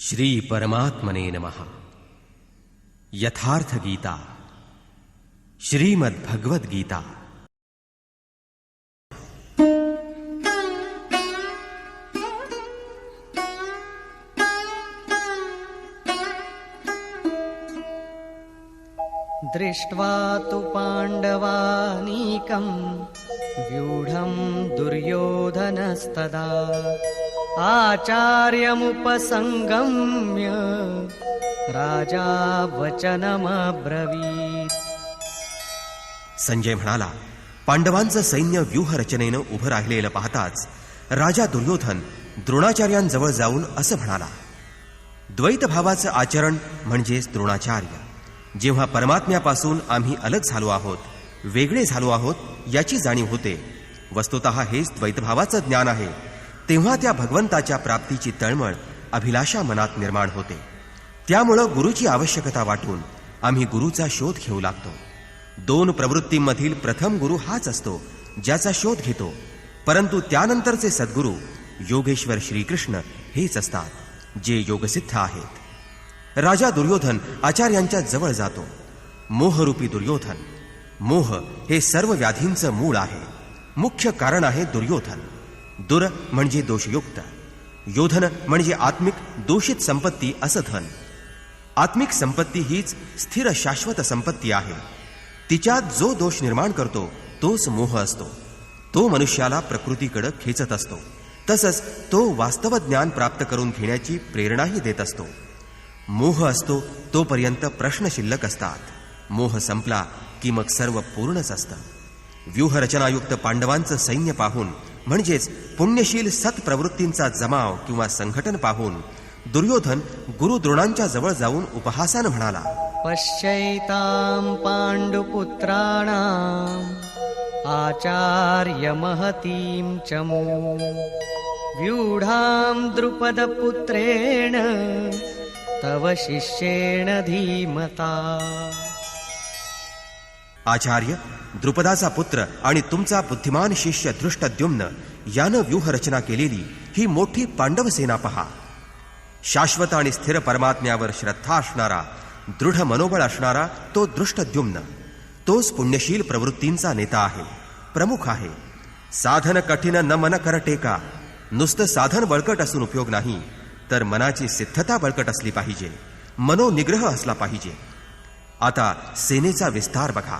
श्री परमात्मने नमः। यथार्थ गीता, श्रीमद् भगवद गीता। दृष्ट्वा तु पाण्डवानीकं व्यूढं दुर्योधनस्तदा आचार्यमुपसंगम्य राजा वचनमब्रवीत्। संजय म्हणाला, पांडवांचं सैन्य व्यूह रचनेनं उभं राहिलेलं पाहताच राजा दुर्योधन द्रोणाचार्यांजवळ जाऊन असं म्हणाला, द्वैत भावाचं आचरण म्हणजेच द्रोणाचार्य, जेव्हा परमात्म्यापासून आम्ही अलग झालो आहोत, वेगळे झालो आहोत याची जाणीव होते, वस्तुतः हेच द्वैतभावाचं ज्ञान आहे, तेव्हा त्या भगवंताच्या प्राप्तीची तळमळ, अभिलाषा मनात निर्माण होते। त्यामुळं गुरुची आवश्यकता वाटून आम्ही गुरुचा शोध घेऊ लागतो। दोन प्रवृत्तींमधील प्रथम गुरु हाच असतो ज्याचा शोध घेतो, परंतु त्यानंतरचे सद्गुरू योगेश्वर श्रीकृष्ण हेच असतात जे योगसिद्ध आहेत। राजा दुर्योधन आचार्यांच्या जवळ जातो। मोहरूपी दुर्योधन, मोह हे सर्व व्याधींचं मूळ आहे, मुख्य कारण आहे दुर्योधन। दुर म्हणजे दोषयुक्त, योधन म्हणजे आत्मिक दोषित संपत्ती असं धन। आत्मिक संपत्ती हीच स्थिर शाश्वत संपत्ती आहे, तिच्यात जो दोष निर्माण करतो तोच मोह असतो। तो मनुष्याला प्रकृतीकडे खेचत असतो, तसंच तो वास्तव ज्ञान प्राप्त करून घेण्याची प्रेरणाही देत असतो। मोह असतो तोपर्यंत प्रश्न शिल्लक असतात, मोह संपला की मग सर्व पूर्णच असतं। व्यूहरचनायुक्त पांडवांचं सैन्य पाहून, म्हणजेच पुण्यशील सत्प्रवृत्तींचा जमाव किंवा संघटन पाहून दुर्योधन गुरु द्रोणांच्या जवळ जाऊन उपहासानं म्हणाला, पश्यैतां पाण्डुपुत्राणाम् आचार्य महतीं चमूं व्यूढां द्रुपदपुत्रेण तव शिष्येण धीमता। आचार्य द्रुपदाचा पुत्र आणि तुमचा बुद्धिमान शिष्य धृष्टद्युम्न यानं व्यूहरचना केलेली ही मोठी पांडव सेना पहा। शाश्वत आणि स्थिर परमात्म्यावर श्रद्धा असणारा, दृढ मनोबळ असणारा तो धृष्टद्युम्न, तोच पुण्यशील प्रवृत्तींचा नेता आहे, प्रमुख आहे। साधन कठीण न मन कर टेका, नुसतं साधन बळकट असून उपयोग नाही, तर मनाची सिद्धता बळकट असली पाहिजे, मनोनिग्रह असला पाहिजे। आता सेनेचा विस्तार बघा।